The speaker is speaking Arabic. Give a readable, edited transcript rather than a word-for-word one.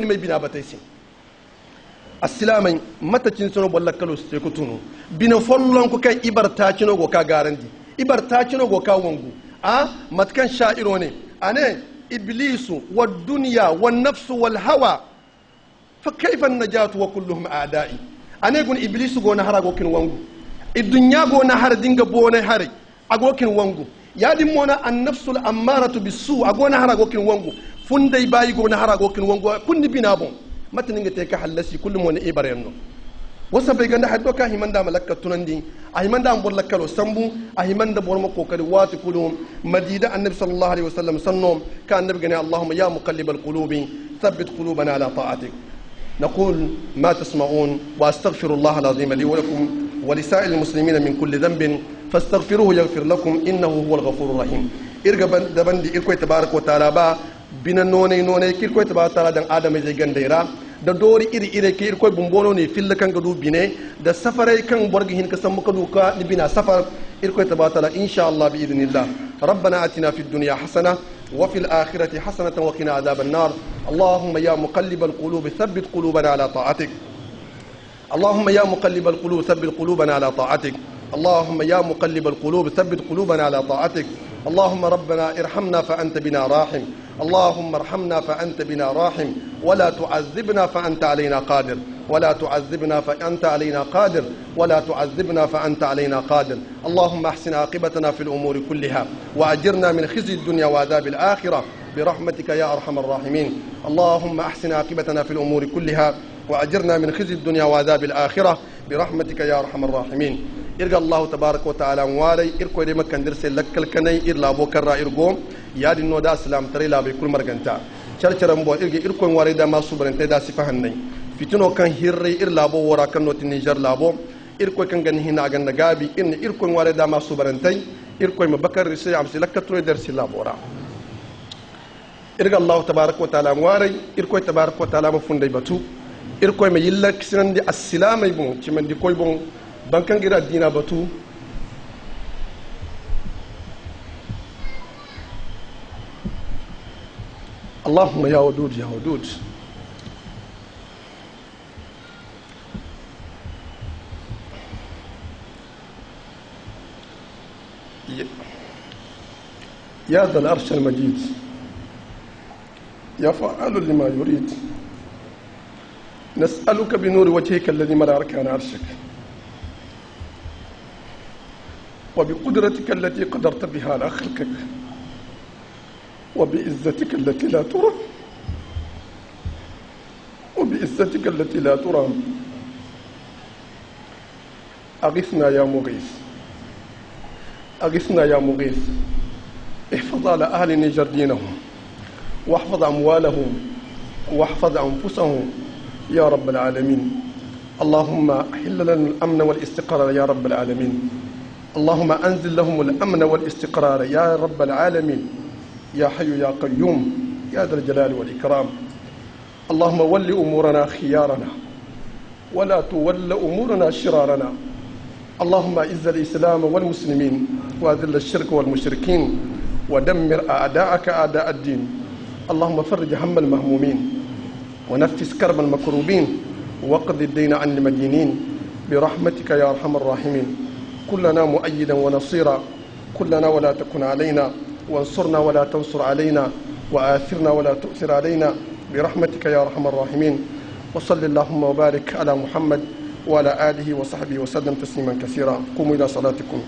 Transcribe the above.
mai bina bataisi aslamai matacin sono bolla kalos te kutunu bina follon ko kai ibarta cino go ka garandi ibarta cino go ka wangu matkan sha'iro ne ane iblisu wad dunya wan nafsu wal hawa fa kayfa an-najatu wa kulluhum a'da'i ane gun iblisu go na hara go kin wangu idunya go na har dinga bone hare agokin wangu yadin mona an-nafsul ammaratu bis-su agona hara go kin wangu fundai bayi go na hara go kin wangu kunni bina bon matanin ga take halasi kullum wani ibar yanno wasa bai ganda haddo ka himanda malakka tunandi a himanda an borla kalo sambu a himanda bor ma kokari wati kulum madida annabi sallallahu alaihi wasallam sannom ka annabi gani allahumma ya muqallibal qulubi thabbit qulubana ala ta'atik نقول ما تسمعون واستغفر الله العظيم لي ولكم ولسائر المسلمين من كل ذنب فاستغفروه يغفر لكم انه هو الغفور الرحيم ارغب دبندي irko tabarak wa taala ba bina nonai kirko tabarak taala dan adam zai gandaira da dori iri ke irko bumbono ne filla kan gadu bine da safarai kan borgi hin ka san muka duka ni bina safar irko tabarak taala insha Allah bi idnillah ربنا آتنا في الدنيا حسنة وفي الآخرة حسنة وقنا عذاب النار اللهم يا مقلب القلوب ثبت قلوبنا على طاعتك اللهم يا مقلب القلوب ثبت قلوبنا على طاعتك اللهم يا مقلب القلوب ثبت قلوبنا على طاعتك اللهم ربنا ارحمنا فأنت بنا راحم اللهم ارحمنا فأنت بنا راحم ولا تعذبنا فأنت علينا قادر ولا تعذبنا فأنت علينا قادر ولا تعذبنا فأنت علينا قادر اللهم احسن عاقبتنا في الأمور كلها وأجرنا من خزي الدنيا وعذاب الآخرة برحمتك يا أرحم الراحمين اللهم احسن عاقبتنا في الأمور كلها وأجرنا من خزي الدنيا وعذاب الآخرة برحمتك يا أرحم الراحمين إرجع الله تبارك وتعالى واري إركو دي مكان درس لكل كني إرلا بوكر إرجوم يادي نودا سلام تري لا بكل مرجنتا شرشرم بو إرجع إركو واري دا ما سوبرنت دا سفهنني fitino kan hirre ir labo wora kan noti Niger labo irko kan gani hina gan nagabi in irko ware da ma subarantai irko ma bakar risi am silakatro der silabora irga Allah tabaaraka wa taala ware irko tabaaraka wa taala ma fundai batu irko ma yilla kisinan di assalamai bon ci man di koy bon bankan gira dina batu Allahumma ya wadud ya wadud يا ذا العرش المجيد يا فعال لما يريد نسألك بنور وجهك الذي ملا أركان عرشك وبقدرتك التي قدرت بها على خلقك وبعزتك التي لا ترى وبعزتك التي لا ترى أغثنا يا مغيث أغثنا يا مغيث احفظ على أهل النيجر دينهم واحفظ أموالهم واحفظ أنفسهم يا رب العالمين اللهم أحل لنا الأمن والاستقرار يا رب العالمين اللهم أنزل لهم الأمن والاستقرار يا رب العالمين يا حي يا قيوم يا ذا الجلال والإكرام اللهم ول أمورنا خيارنا ولا تول أمورنا شرارنا اللهم أعز الإسلام والمسلمين وأذل الشرك والمشركين ودمر أعداءك أعداء الدين اللهم فرج هم المهمومين ونفس كرب المكروبين وقض الدين عن المدينين برحمتك يا أرحم الراحمين كلنا مؤيدا ونصيرا كلنا ولا تكن علينا وانصرنا ولا تنصر علينا وآثرنا ولا تؤثر علينا برحمتك يا أرحم الراحمين وصل اللهم وبارك على محمد وعلى آله وصحبه وسلم تسليما كثيرا قوموا إلى صلاتكم